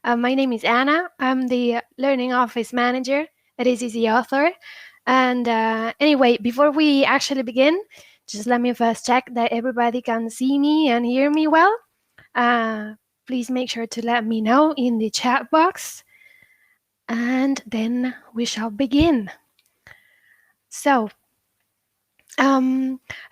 My name is Anna. I'm the Learning Office Manager at isEazy Author. And anyway, before we actually begin, just let me first check that everybody can see me and hear me well. Uh, Please make sure to let me know in the chat box. And then we shall begin. So,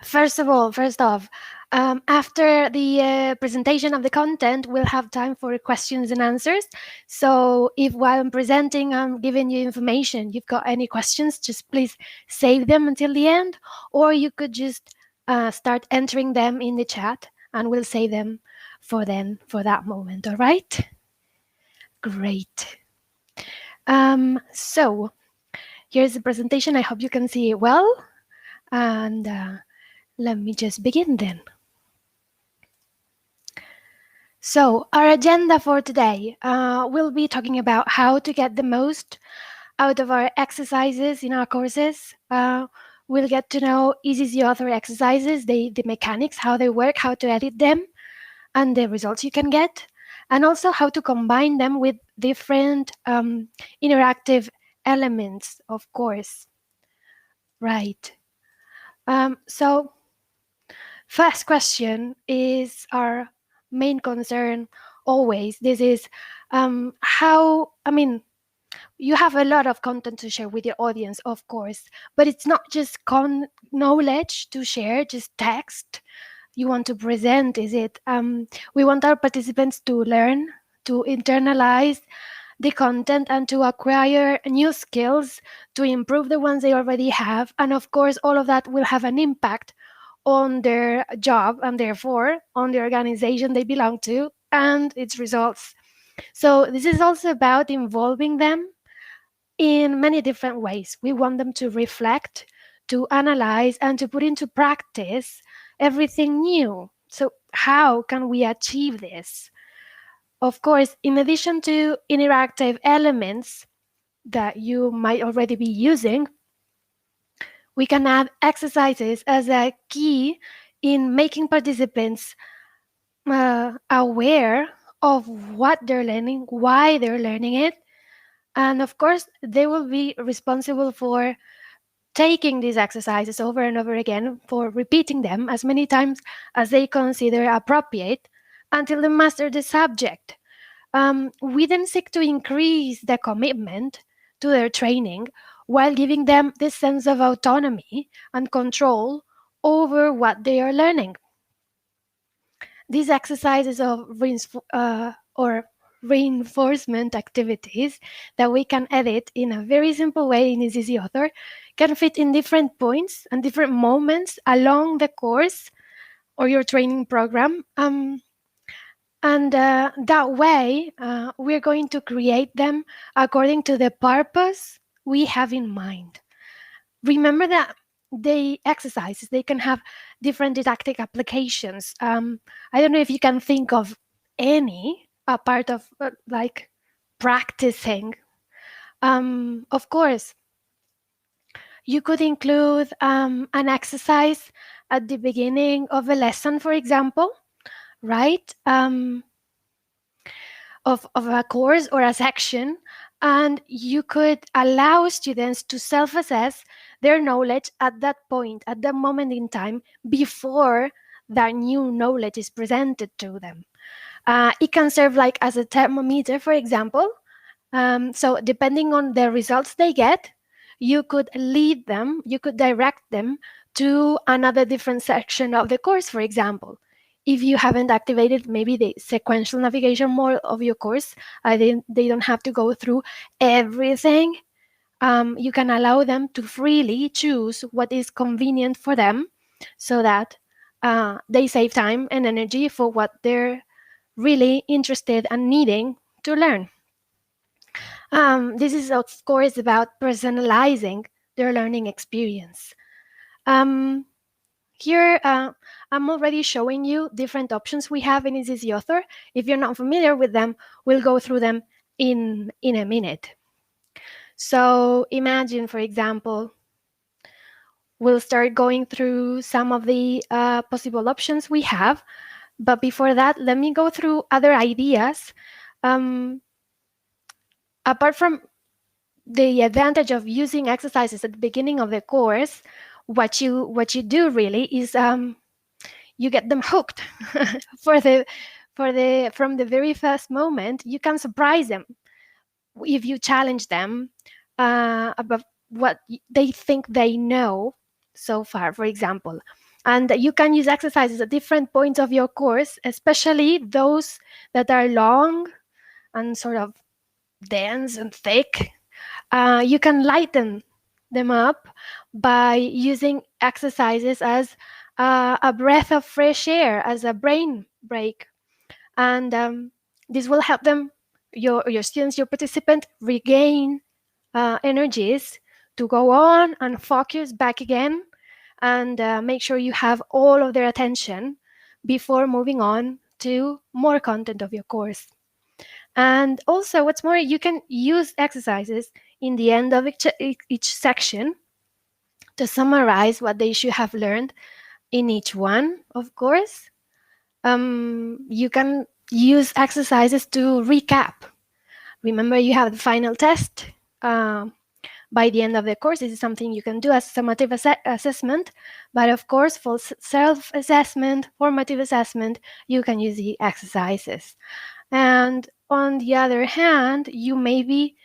first off, after the presentation of the content, we'll have time for questions and answers. So if while I'm presenting, I'm giving you information, you've got any questions, just please save them until the end, or you could just start entering them in the chat and we'll save them for that moment, all right? Great. So here's the presentation. I hope you can see it well. And let me just begin then. So our agenda for today, we'll be talking about how to get the most out of our exercises in our courses. We'll get to know isEazy Author exercises, the mechanics, how they work, how to edit them, and the results you can get, and also how to combine them with different interactive elements, of course. Right. So first question is our main concern always. This is you have a lot of content to share with your audience, of course, but it's not just knowledge to share, just text you want to present, is it? We want our participants to learn, to internalize the content and to acquire new skills, to improve the ones they already have. And of course, all of that will have an impact on their job and therefore on the organization they belong to and its results. So this is also about involving them in many different ways. We want them to reflect, to analyze, and to put into practice everything new. So how can we achieve this? Of course, in addition to interactive elements that you might already be using, we can add exercises as a key in making participants aware of what they're learning, why they're learning it. And of course, they will be responsible for taking these exercises over and over again, for repeating them as many times as they consider appropriate until they master the subject. We then seek to increase the commitment to their training while giving them this sense of autonomy and control over what they are learning. These exercises of reinforcement activities that we can edit in a very simple way in isEazy Author can fit in different points and different moments along the course or your training program. That way, we're going to create them according to the purpose we have in mind. Remember that the exercises, they can have different didactic applications. I don't know if you can think of any part of like practicing. Of course, you could include an exercise at the beginning of a lesson, for example, right? Of a course or a section, and you could allow students to self-assess their knowledge at that point, at that moment in time, before that new knowledge is presented to them. It can serve like as a thermometer, for example. So depending on the results they get, you could lead them, you could direct them to another different section of the course, for example. If you haven't activated maybe the sequential navigation mode of your course, they don't have to go through everything. You can allow them to freely choose what is convenient for them so that they save time and energy for what they're really interested and needing to learn. This is, of course, about personalizing their learning experience. Here, I'm already showing you different options we have in isEazy Author. If you're not familiar with them, we'll go through them in a minute. So imagine, for example, we'll start going through some of the possible options we have. But before that, let me go through other ideas apart from the advantage of using exercises at the beginning of the course, what you do really is you get them hooked for the from the very first moment. You can surprise them if you challenge them about what they think they know so far, for example. And you can use exercises at different points of your course, especially those that are long and sort of dense and thick. You can lighten them up by using exercises as a breath of fresh air, as a brain break. And this will help them, your students, your participant, regain energies to go on and focus back again, and make sure you have all of their attention before moving on to more content of your course. And also, what's more, you can use exercises in the end of each section to summarize what they should have learned in each one, of course. You can use exercises to recap. Remember, you have the final test by the end of the course. This is something you can do as summative assessment, but of course, for self-assessment, formative assessment, you can use the exercises. And on the other hand, you maybe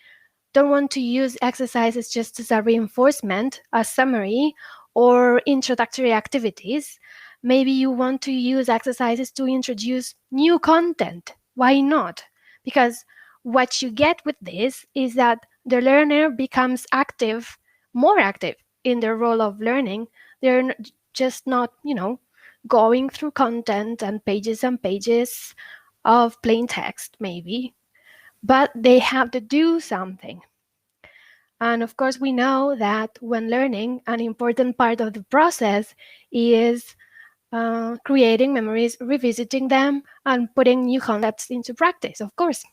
don't want to use exercises just as a reinforcement, a summary, or introductory activities. Maybe you want to use exercises to introduce new content. Why not? Because what you get with this is that the learner becomes active, more active in their role of learning. They're just not, going through content and pages of plain text, maybe, but they have to do something. And of course, we know that when learning, an important part of the process is creating memories, revisiting them, and putting new concepts into practice, of course.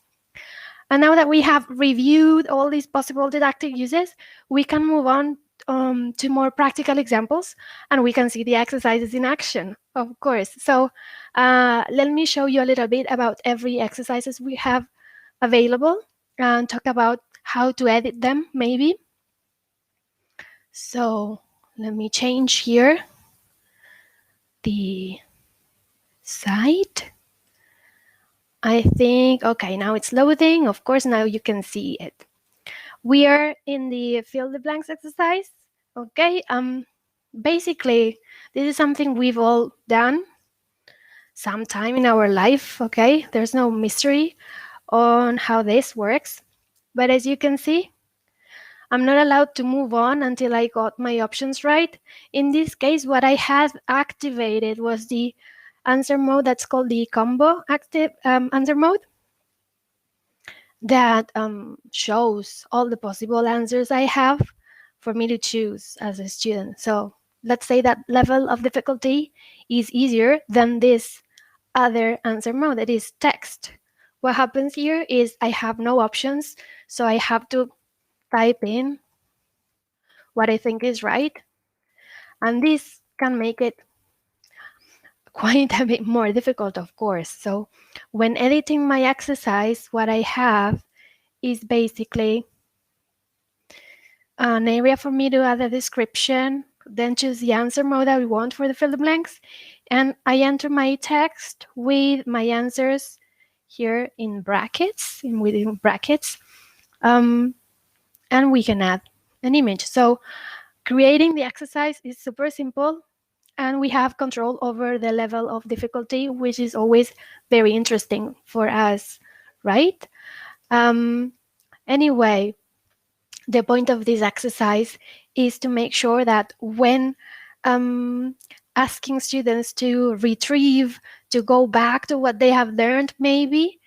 And now that we have reviewed all these possible didactic uses, we can move on to more practical examples, and we can see the exercises in action, of course. So let me show you a little bit about every exercises we have available and talk about how to edit them, maybe. So let me change here the site. I think, okay, now it's loading. Of course, now you can see it. We are in the fill the blanks exercise. Okay, basically, this is something we've all done sometime in our life. Okay, there's no mystery on how this works. But as you can see, I'm not allowed to move on until I got my options right. In this case, what I had activated was the answer mode that's called the combo active answer mode that shows all the possible answers I have for me to choose as a student. So let's say that level of difficulty is easier than this other answer mode, that is text. What happens here is I have no options, so I have to type in what I think is right. And this can make it quite a bit more difficult, of course. So when editing my exercise, what I have is basically an area for me to add a description, then choose the answer mode that we want for the fill the blanks, and I enter my text with my answers here in brackets, within brackets, and we can add an image. So creating the exercise is super simple, and we have control over the level of difficulty, which is always very interesting for us, right? Anyway, the point of this exercise is to make sure that when asking students to retrieve, to go back to what they have learned, maybe,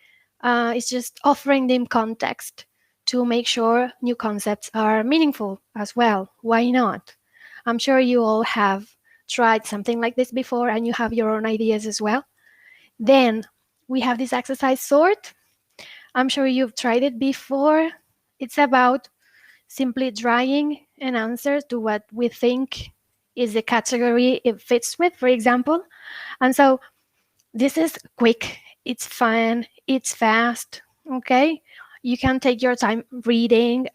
it's just offering them context to make sure new concepts are meaningful as well. Why not? I'm sure you all have tried something like this before and you have your own ideas as well. Then we have this exercise sort. I'm sure you've tried it before. It's about simply drawing an answer to what we think is the category it fits with, for example. And so this is quick, it's fun, it's fast, okay? You can take your time reading.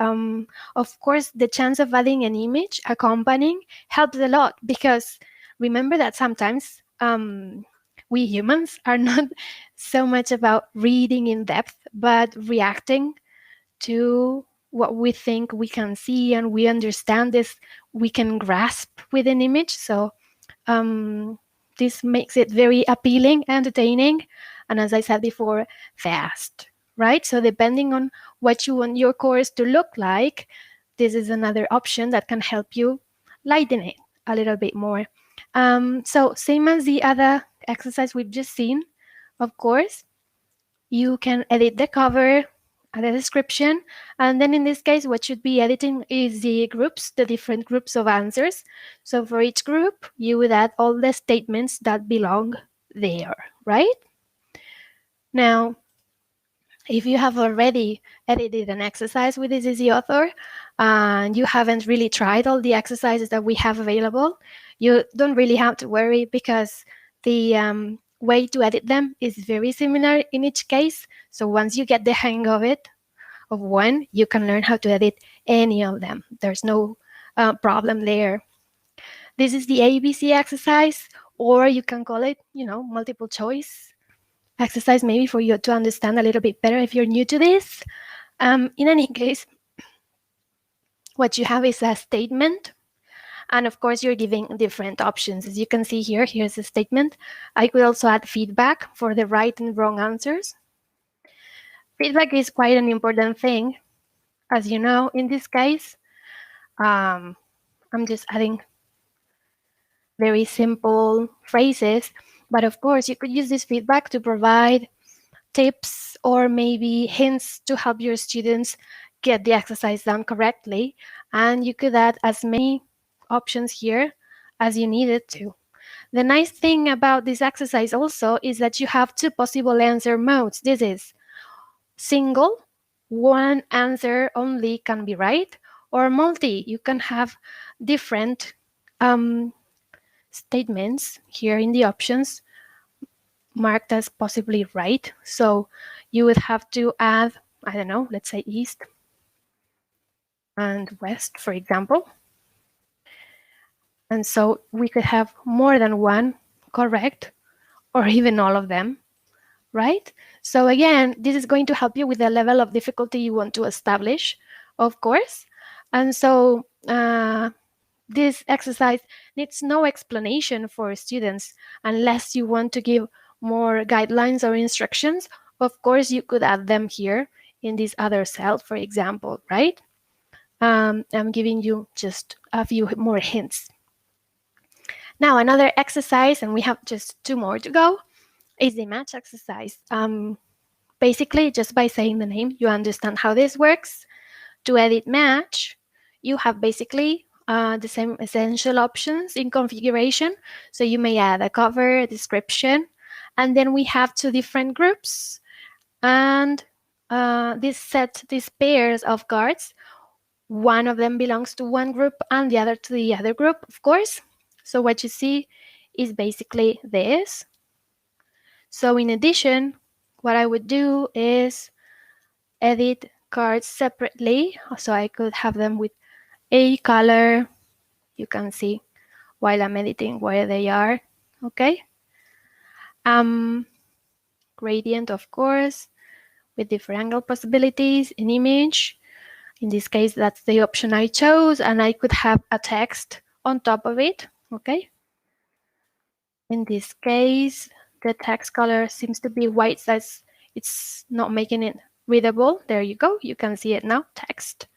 Of course, the chance of adding an image accompanying helps a lot, because remember that sometimes we humans are not so much about reading in depth, but reacting to what we think we can see and we understand this, we can grasp with an image. So this makes it very appealing, entertaining, and as I said before, fast, right? So depending on what you want your course to look like, this is another option that can help you lighten it a little bit more. So same as the other exercise we've just seen, of course, you can edit the cover, the description, and then in this case, what should be editing is the groups, the different groups of answers. So for each group, you would add all the statements that belong there, right? Now, if you have already edited an exercise with isEazy Author and you haven't really tried all the exercises that we have available, you don't really have to worry, because the way to edit them is very similar in each case. So once you get the hang of it, of one, you can learn how to edit any of them. There's no problem there. This is the ABC exercise, or you can call it, multiple choice exercise, maybe for you to understand a little bit better if you're new to this. In any case, what you have is a statement. And of course, you're giving different options. As you can see here, here's a statement. I could also add feedback for the right and wrong answers. Feedback is quite an important thing. As you know, in this case, I'm just adding very simple phrases. But of course, you could use this feedback to provide tips or maybe hints to help your students get the exercise done correctly. And you could add as many options here as you needed to. The nice thing about this exercise also is that you have two possible answer modes. This is single, one answer only can be right, or multi. You can have different statements here in the options marked as possibly right. So you would have to add, I don't know, let's say east and west, for example. And so we could have more than one correct, or even all of them, right? So again, this is going to help you with the level of difficulty you want to establish, of course. And so this exercise needs no explanation for students unless you want to give more guidelines or instructions. Of course, you could add them here in this other cell, for example, right? I'm giving you just a few more hints. Now, another exercise, and we have just 2 more to go, is the match exercise. Basically, just by saying the name, you understand how this works. To edit match, you have basically the same essential options in configuration. So you may add a cover, a description, and then we have 2 different groups. And these pairs of cards, one of them belongs to one group and the other to the other group, of course. So what you see is basically this. So in addition, what I would do is edit cards separately. So I could have them with a color. You can see while I'm editing where they are. Okay. Gradient, of course, with different angle possibilities, an image. In this case, that's the option I chose, and I could have a text on top of it. Okay. In this case, the text color seems to be white, so it's not making it readable. There you go. You can see it now, text,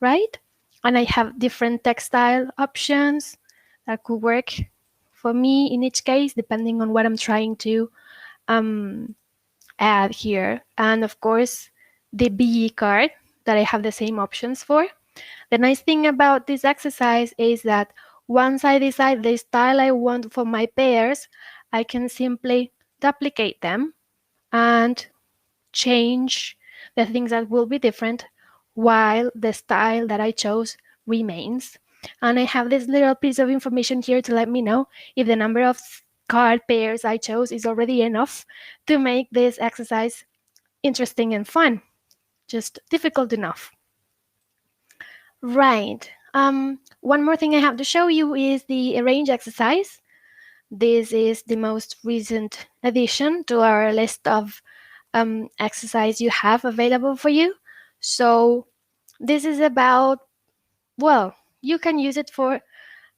right? And I have different textile options that could work for me in each case, depending on what I'm trying to add here. And of course, the BE card that I have the same options for. The nice thing about this exercise is that once I decide the style I want for my pairs, I can simply duplicate them and change the things that will be different while the style that I chose remains. And I have this little piece of information here to let me know if the number of card pairs I chose is already enough to make this exercise interesting and fun. just difficult enough. Right. One more thing I have to show you is the arrange exercise. This is the most recent addition to our list of exercise you have available for you. So this is about, well, you can use it for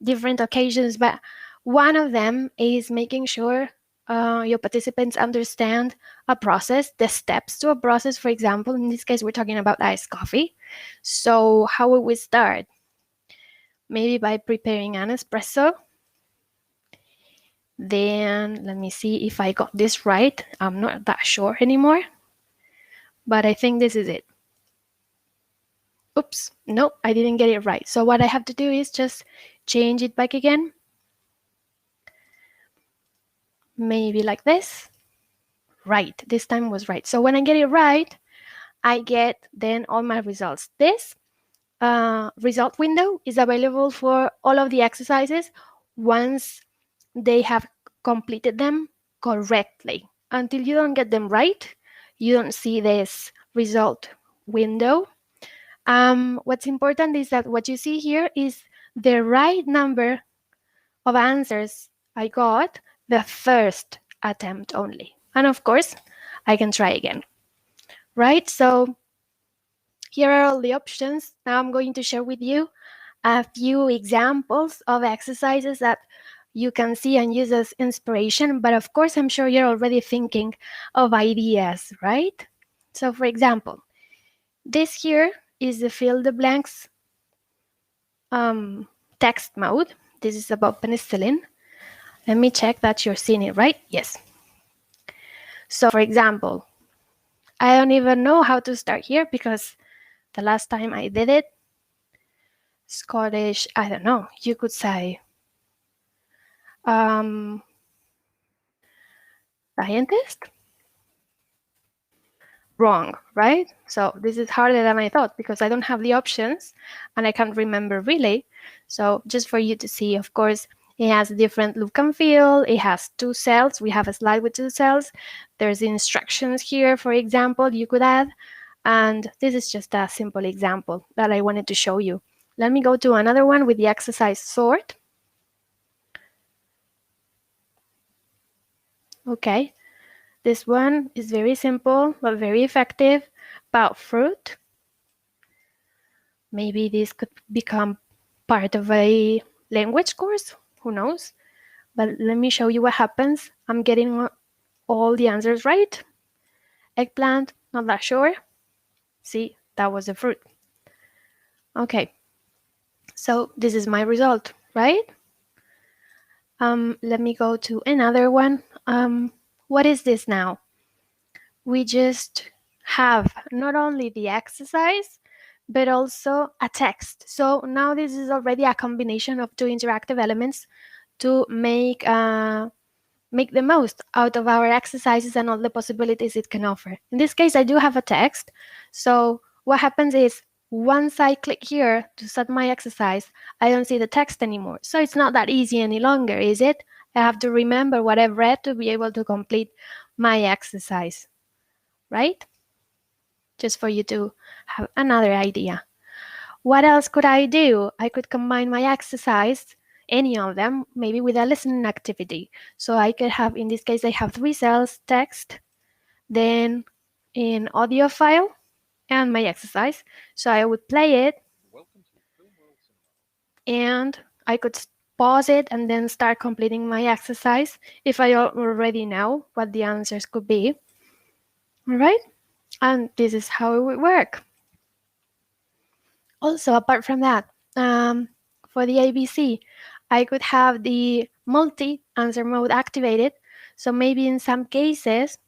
different occasions, but one of them is making sure your participants understand a process, the steps to a process. For example, in this case, we're talking about iced coffee. So how would we start? Maybe by preparing an espresso. Then let me see if I got this right. I'm not that sure anymore, but I think this is it. Oops, nope, I didn't get it right. So what I have to do is just change it back again. Maybe like this. Right, this time was right. So when I get it right, I get then all my results. This result window is available for all of the exercises once they have completed them correctly. Until you don't get them right, you don't see this result window. What's important is that what you see here is the right number of answers I got the first attempt only. And of course, I can try again, right? So here are all the options. Now I'm going to share with you a few examples of exercises that you can see and use as inspiration. But of course, I'm sure you're already thinking of ideas, right? So for example, this here is the fill the blanks text mode. This is about penicillin. Let me check that you're seeing it, right? Yes. So for example, I don't even know how to start here because the last time I did it, Scottish, I don't know, you could say scientist? Wrong, right? So this is harder than I thought because I don't have the options and I can't remember really. So just for you to see, of course, it has a different look and feel. It has 2 cells. We have a slide with 2 cells. There's instructions here, for example, you could add. And this is just a simple example that I wanted to show you. Let me go to another one with the exercise sort. Okay, this one is very simple but very effective, about fruit. Maybe this could become part of a language course, who knows? But let me show you what happens. I'm getting all the answers right. Eggplant, not that sure. See, that was a fruit. Okay, so this is my result, right? Let me go to another one. What is this now? We just have not only the exercise, but also a text. So now this is already a combination of 2 interactive elements to make the most out of our exercises and all the possibilities it can offer. In this case, I do have a text. So what happens is once I click here to start my exercise, I don't see the text anymore. So it's not that easy any longer, is it? I have to remember what I've read to be able to complete my exercise, right? Just for you to have another idea. What else could I do? I could combine my exercise, any of them, maybe with a listening activity. So I could have, in this case, I have 3 cells, text, then an audio file, and my exercise. So I would play it, and I could pause it and then start completing my exercise if I already know what the answers could be. All right? And this is how it would work. Also, apart from that, for the ABC, I could have the multi-answer mode activated. So maybe in some cases,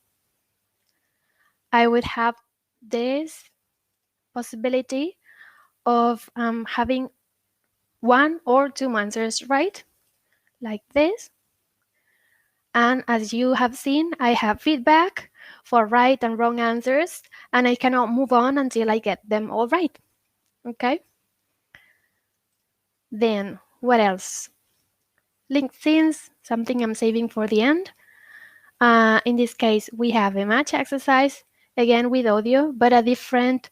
I would have this possibility of having 1 or 2 answers right, like this. And as you have seen, I have feedback for right and wrong answers, and I cannot move on until I get them all right. Okay? Then, what else? Linked scenes, something I'm saving for the end. In this case, we have a match exercise, again with audio, but a different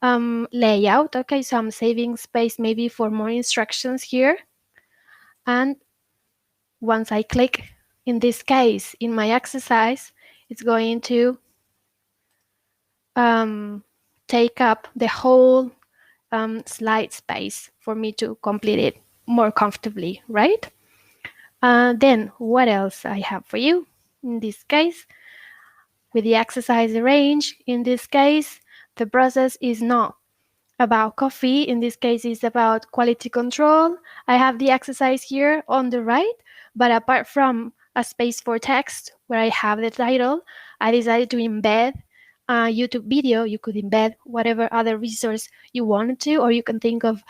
layout. Okay, so I'm saving space maybe for more instructions here. And once I click, in this case, in my exercise, it's going to take up the whole slide space for me to complete it more comfortably, right? Then what else I have for you? In this case, with the exercise range, in this case, the process is not about coffee. In this case, it's about quality control. I have the exercise here on the right, but apart from a space for text where I have the title, I decided to embed a YouTube video. You could embed whatever other resource you wanted to, or you can think of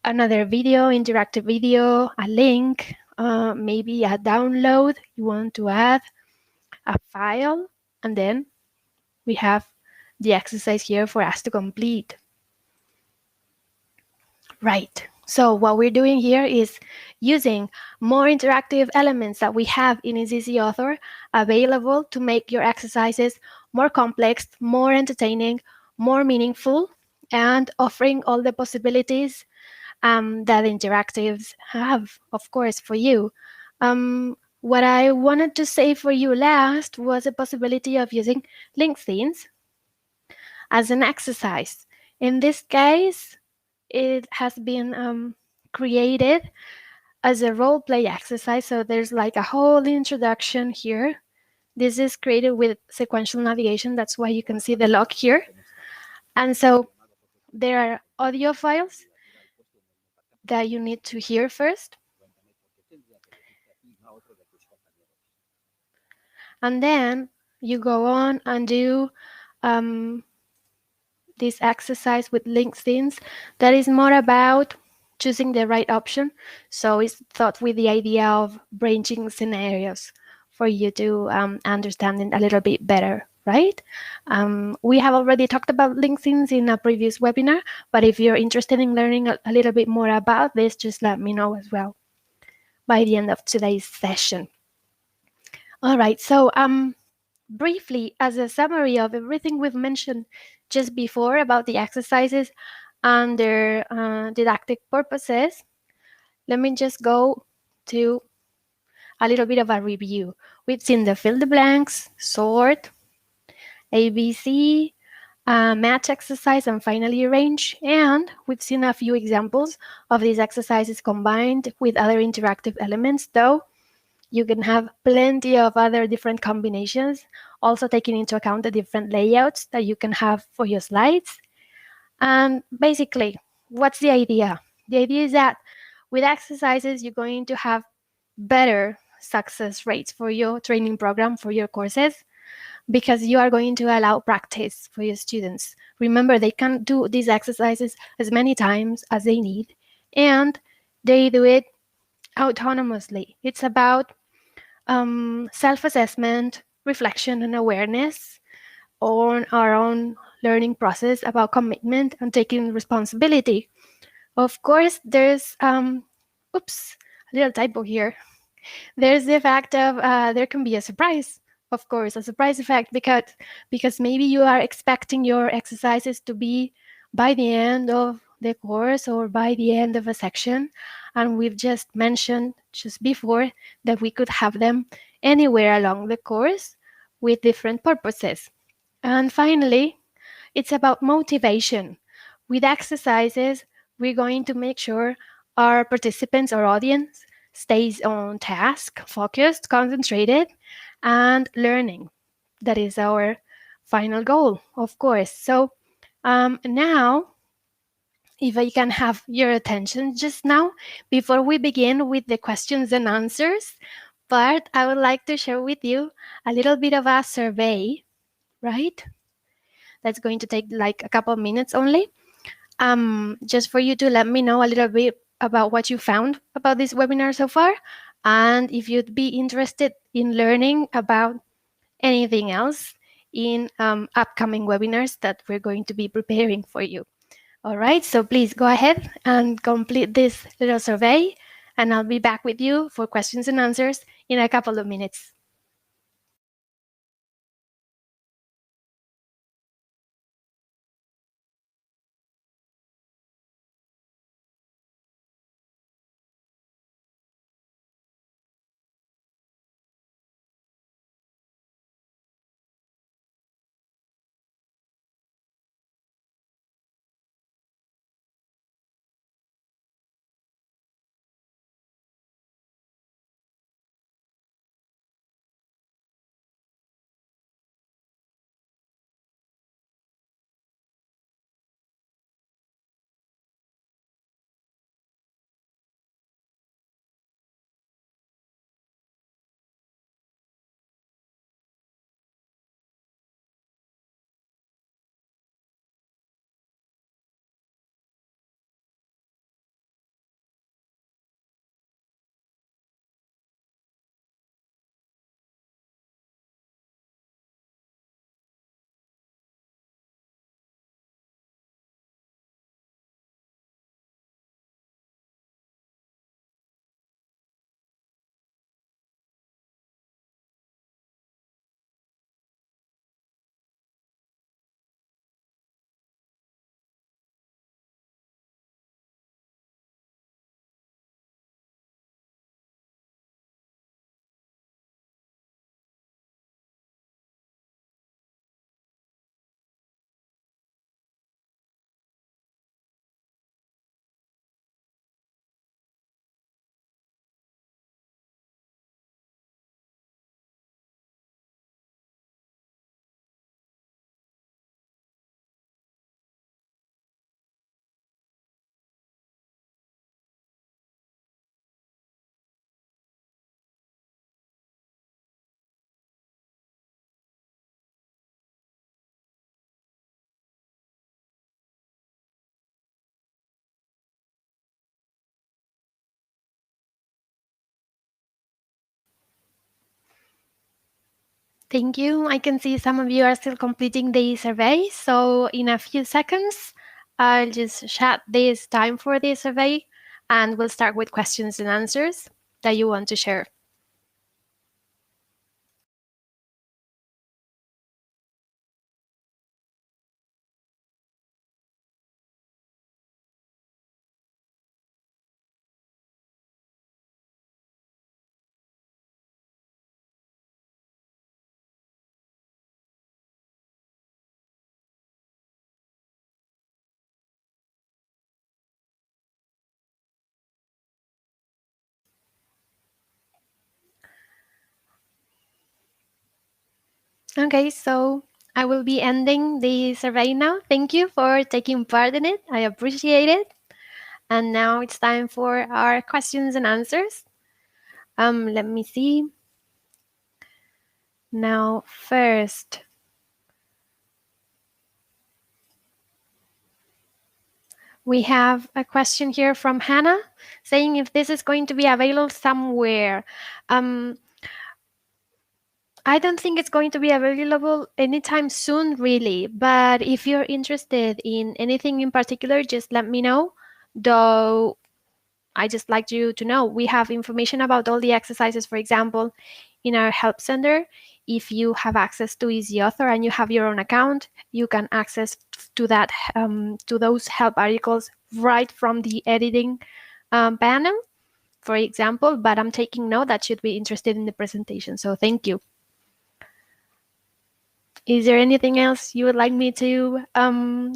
another video, interactive video, a link, maybe a download you want to add, a file, and then we have the exercise here for us to complete. Right. So what we're doing here is using more interactive elements that we have in isEazy Author available to make your exercises more complex, more entertaining, more meaningful, and offering all the possibilities that interactives have, of course, for you. What I wanted to say for you last was the possibility of using link themes as an exercise. In this case, it has been created as a role play exercise. So there's like a whole introduction here. This is created with sequential navigation. That's why you can see the log here. And so there are audio files that you need to hear first. And then you go on and do this exercise with link themes that is more about choosing the right option. So it's thought with the idea of branching scenarios for you to understand it a little bit better, right? We have already talked about link themes in a previous webinar, but if you're interested in learning a little bit more about this, just let me know as well by the end of today's session. All right, so briefly, as a summary of everything we've mentioned just before about the exercises and their didactic purposes, let me just go to a little bit of a review. We've seen the fill the blanks, sort, ABC, match exercise, and finally arrange. And we've seen a few examples of these exercises combined with other interactive elements, though you can have plenty of other different combinations, also taking into account the different layouts that you can have for your slides. And basically, what's the idea? The idea is that with exercises, you're going to have better success rates for your training program, for your courses, because you are going to allow practice for your students. Remember, they can do these exercises as many times as they need, and they do it autonomously. It's about self-assessment, reflection, and awareness on our own learning process, about commitment and taking responsibility. Of course, there's oops, a little typo here. There's the fact of there can be a surprise, of course, a surprise effect, because maybe you are expecting your exercises to be by the end of the course or by the end of a section. And we've just mentioned just before that we could have them anywhere along the course with different purposes. And finally, it's about motivation. With exercises, we're going to make sure our participants, our audience, stays on task, focused, concentrated, and learning. That is our final goal, of course. So now, if I can have your attention just now, before we begin with the questions and answers part, I would like to share with you a little bit of a survey, right? That's going to take like a couple of minutes only. Just for you to let me know a little bit about what you found about this webinar so far, and if you'd be interested in learning about anything else in upcoming webinars that we're going to be preparing for you. All right, so please go ahead and complete this little survey, and I'll be back with you for questions and answers in a couple of minutes. Thank you. I can see some of you are still completing the survey. So in a few seconds, I'll just shut this time for the survey and we'll start with questions and answers that you want to share. Okay, so I will be ending the survey now. Thank you for taking part in it. I appreciate it. And now it's time for our questions and answers. Let me see. Now, first, we have a question here from Hannah saying if this is going to be available somewhere. Um, I don't think it's going to be available anytime soon, really. But if you're interested in anything in particular, just let me know. Though I just like you to know we have information about all the exercises, for example, in our help center. If you have access to Easy Author and you have your own account, you can access to that to those help articles right from the editing panel, for example. But I'm taking note that should be interested in the presentation. So thank you. Is there anything else you would like me to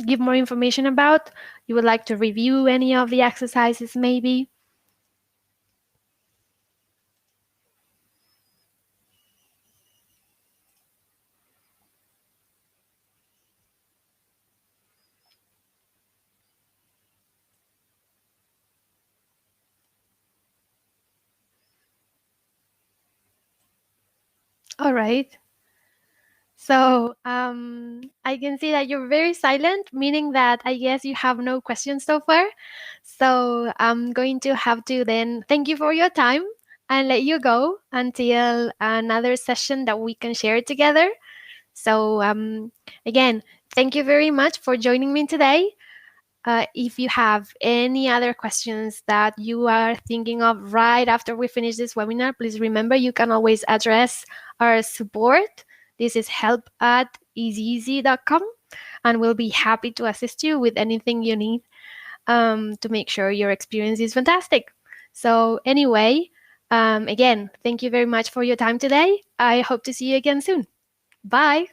give more information about? You would like to review any of the exercises, maybe? All right. So I can see that you're very silent, meaning that I guess you have no questions so far. So I'm going to have to then thank you for your time and let you go until another session that we can share together. So again, thank you very much for joining me today. If you have any other questions that you are thinking of right after we finish this webinar, please remember you can always address our support. This is help@isEazy.com, and we'll be happy to assist you with anything you need to make sure your experience is fantastic. So anyway, again, thank you very much for your time today. I hope to see you again soon. Bye.